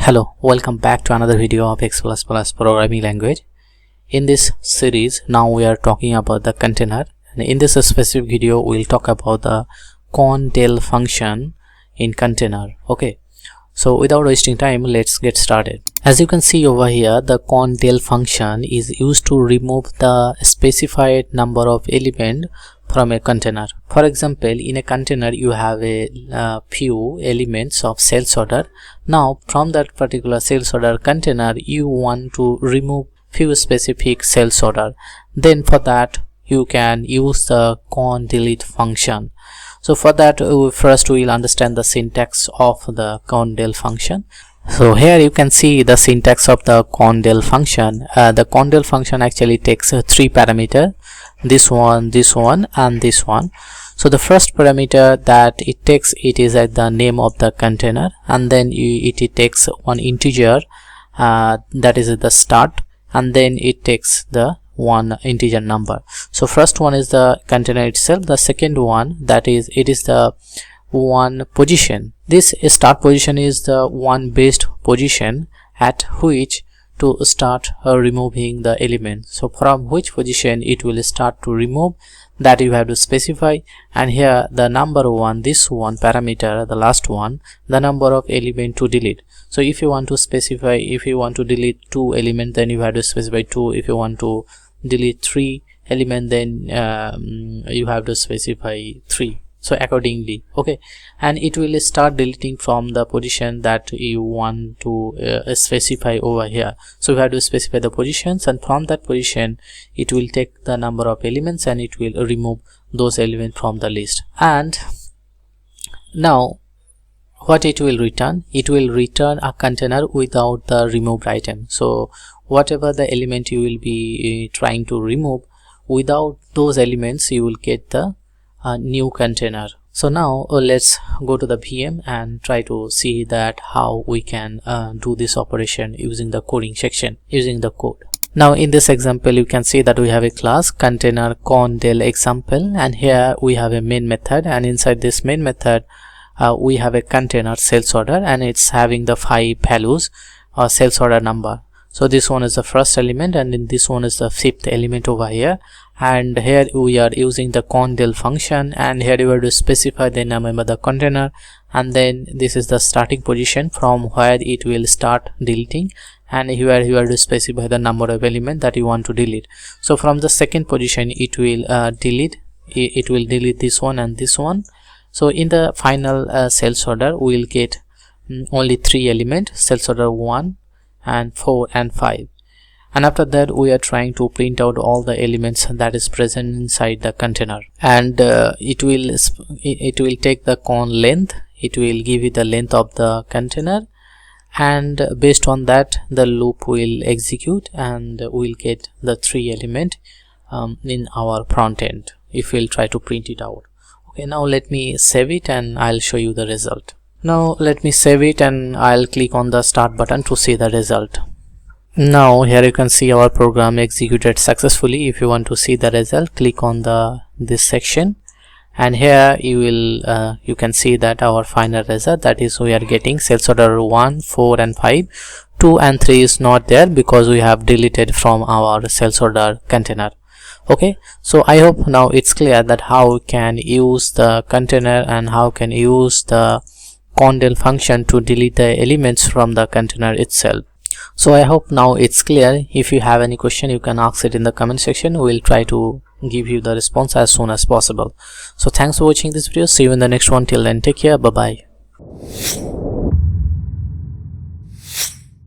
Hello, welcome back to another video of X++ programming language. In this series, now we are talking about the container, and in this specific video we'll talk about the conDel function in container. Okay, so without wasting time, let's get started. As you can see over here, the conDel function is used to remove the specified number of elements from a container. For example, in a container you have a few elements of sales order. Now from that particular sales order container you want to remove few specific sales order. Then for that you can use the conDelete function. So for that, first we will understand the syntax of the conDel function. So here you can see the syntax of the conDel function. The conDel function actually takes three parameters: this one, and this one. So the first parameter that it takes, it is at the name of the container, and then it takes one integer, that is at the start, and then it takes the one integer number. So first one is the container itself. The second one, that is, it is the one position. This start position is the one based position at which to start removing the element. So from which position it will start to remove, that you have to specify. And here the number one, this one parameter, the last one, the number of element to delete. So if you want to specify, if you want to delete 2 elements, then you have to specify 2. If you want to delete 3 elements, then you have to specify 3. So accordingly, okay, and it will start deleting from the position that you want to specify over here. So you have to specify the positions, and from that position it will take the number of elements and it will remove those elements from the list. And now what it will return, it will return a container without the removed item. So whatever the element you will be trying to remove, without those elements you will get the new container. So now let's go to the VM and try to see that how we can do this operation using the coding section, using the code. Now in this example you can see that we have a class container conDel example, and here we have a main method, and inside this main method we have a container sales order, and it's having the 5 values or sales order number. So this one is the first element, and then this one is the 5th element over here. And here we are using the conDel function, and here you have to specify the name of the container, and then this is the starting position from where it will start deleting, and here you have to specify the number of elements that you want to delete. So from the second position it will delete this one and this one. So in the final sales order we will get only 3 elements, sales order 1 and 4 and 5. And after that we are trying to print out all the elements that is present inside the container, and it will take the con length, it will give you the length of the container, and based on that the loop will execute, and we'll get the 3 element in our front end if we'll try to print it out. Okay, now let me save it and I'll show you the result. Now let me save it and I'll click on the start button to see the result. Now here you can see our program executed successfully. If you want to see the result, click on this section, and here you can see that our final result, that is we are getting sales order 1, 4 and 5. 2 and 3 is not there because we have deleted from our sales order container. Okay, so I hope now it's clear that how we can use the container and how can use the conDel function to delete the elements from the container itself. So I hope now it's clear. If you have any question, you can ask it in the comment section. We'll try to give you the response as soon as possible. So thanks for watching this video. See you in the next one. Till then, take care. Bye bye.